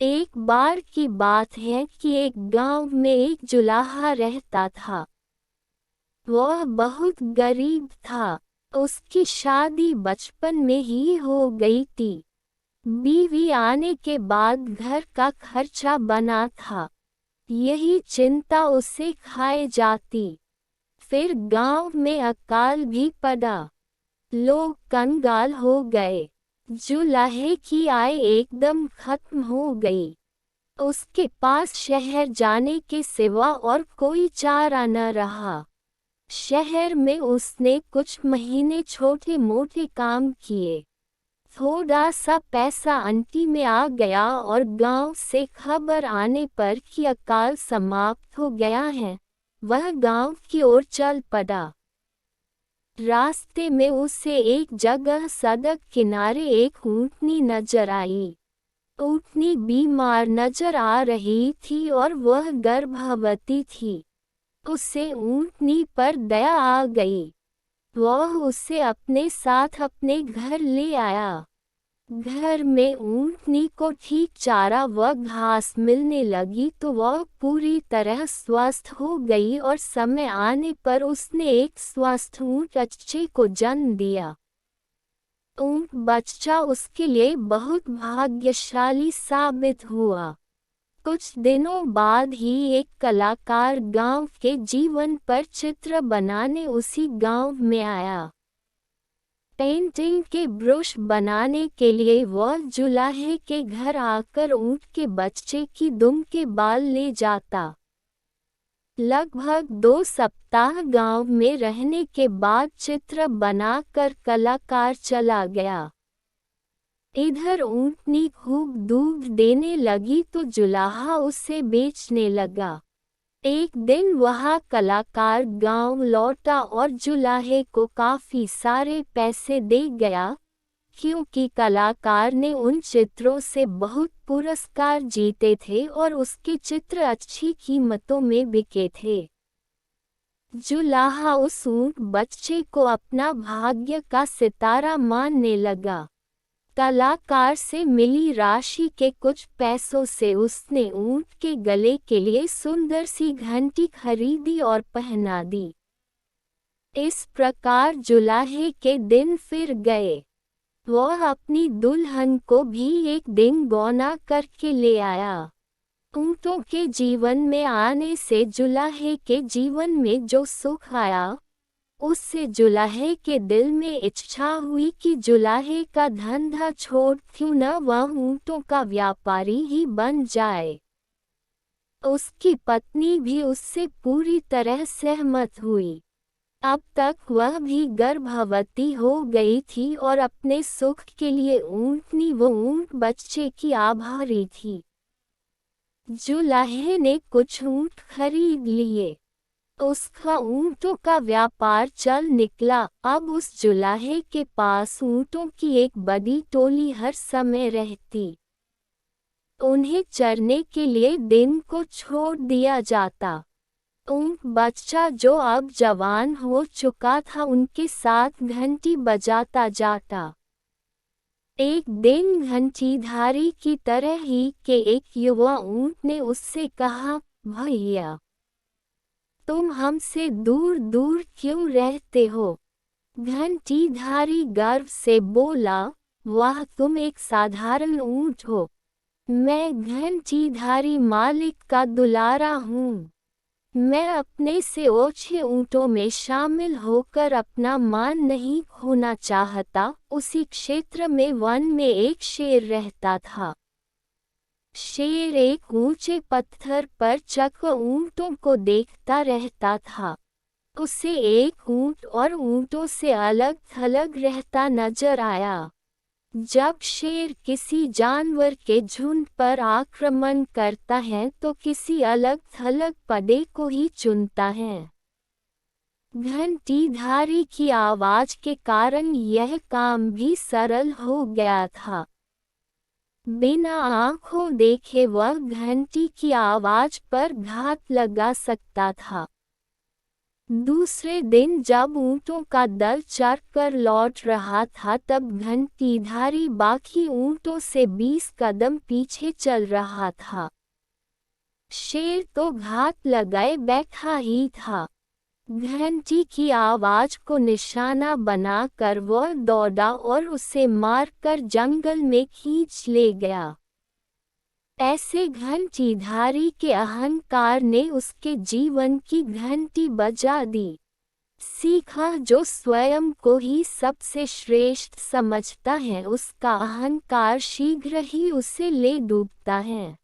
एक बार की बात है कि एक गांव में एक जुलाहा रहता था। वह बहुत गरीब था। उसकी शादी बचपन में ही हो गई थी। बीवी आने के बाद घर का खर्चा बना था। यही चिंता उसे खाए जाती। फिर गांव में अकाल भी पड़ा। लोग कंगाल हो गए। जुलाहे की आय एकदम खत्म हो गई। उसके पास शहर जाने के सिवा और कोई चारा न रहा। शहर में उसने कुछ महीने छोटे मोटे काम किए। थोड़ा सा पैसा अंटी में आ गया और गांव से खबर आने पर कि अकाल समाप्त हो गया है, वह गांव की ओर चल पड़ा। रास्ते में उसे एक जगह सड़क किनारे एक ऊँटनी नजर आई। ऊँटनी बीमार नजर आ रही थी और वह गर्भवती थी। उसे ऊँटनी पर दया आ गई। वह उसे अपने साथ अपने घर ले आया। घर में ऊँटनी को ठीक चारा व घास मिलने लगी तो वह पूरी तरह स्वस्थ हो गई और समय आने पर उसने एक स्वस्थ ऊँट बच्चे को जन्म दिया। ऊँट बच्चा उसके लिए बहुत भाग्यशाली साबित हुआ। कुछ दिनों बाद ही एक कलाकार गांव के जीवन पर चित्र बनाने उसी गांव में आया। पेंटिंग के ब्रश बनाने के लिए वह जुलाहे के घर आकर ऊँट के बच्चे की दुम के बाल ले जाता। लगभग 2 सप्ताह गांव में रहने के बाद चित्र बनाकर कलाकार चला गया। इधर ऊँटनी खूब दूध देने लगी तो जुलाहा उसे बेचने लगा। एक दिन वह कलाकार गांव लौटा और जुलाहे को काफी सारे पैसे दे गया, क्योंकि कलाकार ने उन चित्रों से बहुत पुरस्कार जीते थे और उसके चित्र अच्छी कीमतों में बिके थे। जुलाहा उस ऊँट बच्चे को अपना भाग्य का सितारा मानने लगा। कलाकार से मिली राशि के कुछ पैसों से उसने ऊँट के गले के लिए सुंदर सी घंटी खरीदी और पहना दी। इस प्रकार जुलाहे के दिन फिर गए। वह अपनी दुल्हन को भी एक दिन गौना करके ले आया। ऊँटों के जीवन में आने से जुलाहे के जीवन में जो सुख आया, उससे जुलाहे के दिल में इच्छा हुई कि जुलाहे का धंधा छोड़ क्यों न वह ऊँटों का व्यापारी ही बन जाए। उसकी पत्नी भी उससे पूरी तरह सहमत हुई। अब तक वह भी गर्भवती हो गई थी और अपने सुख के लिए ऊँटनी व ऊँट बच्चे की आभारी थी। जुलाहे ने कुछ ऊँट खरीद लिए। उसका ऊँटों का व्यापार चल निकला। अब उस जुलाहे के पास ऊँटों की एक बड़ी टोली हर समय रहती। उन्हें चरने के लिए दिन को छोड़ दिया जाता। ऊँट बच्चा जो अब जवान हो चुका था उनके साथ घंटी बजाता जाता। एक दिन घंटीधारी की तरह ही के एक युवा ऊँट ने उससे कहा, भैया, तुम हमसे दूर दूर क्यों रहते हो? घंटीधारी गर्व से बोला, वाह, तुम एक साधारण ऊँट हो। मैं घंटीधारी मालिक का दुलारा हूँ। मैं अपने से ओछे ऊँटों में शामिल होकर अपना मान नहीं खोना चाहता। उसी क्षेत्र में वन में एक शेर रहता था। शेर एक ऊंचे पत्थर पर चक ऊँटों को देखता रहता था। उसे एक ऊँट और ऊँटों से अलग थलग रहता नजर आया। जब शेर किसी जानवर के झुंड पर आक्रमण करता है तो किसी अलग थलग पदे को ही चुनता है। घंटीधारी की आवाज के कारण यह काम भी सरल हो गया था। बिना आंखों देखे वह घंटी की आवाज पर घात लगा सकता था। दूसरे दिन जब ऊंटों का दल चर कर लौट रहा था तब घंटीधारी बाकी ऊंटों से 20 कदम पीछे चल रहा था। शेर तो घात लगाए बैठा ही था। घंटी की आवाज को निशाना बनाकर वह दौड़ा और उसे मारकर जंगल में खींच ले गया। ऐसे घंटीधारी के अहंकार ने उसके जीवन की घंटी बजा दी। सीखा जो स्वयं को ही सबसे श्रेष्ठ समझता है उसका अहंकार शीघ्र ही उसे ले डूबता है।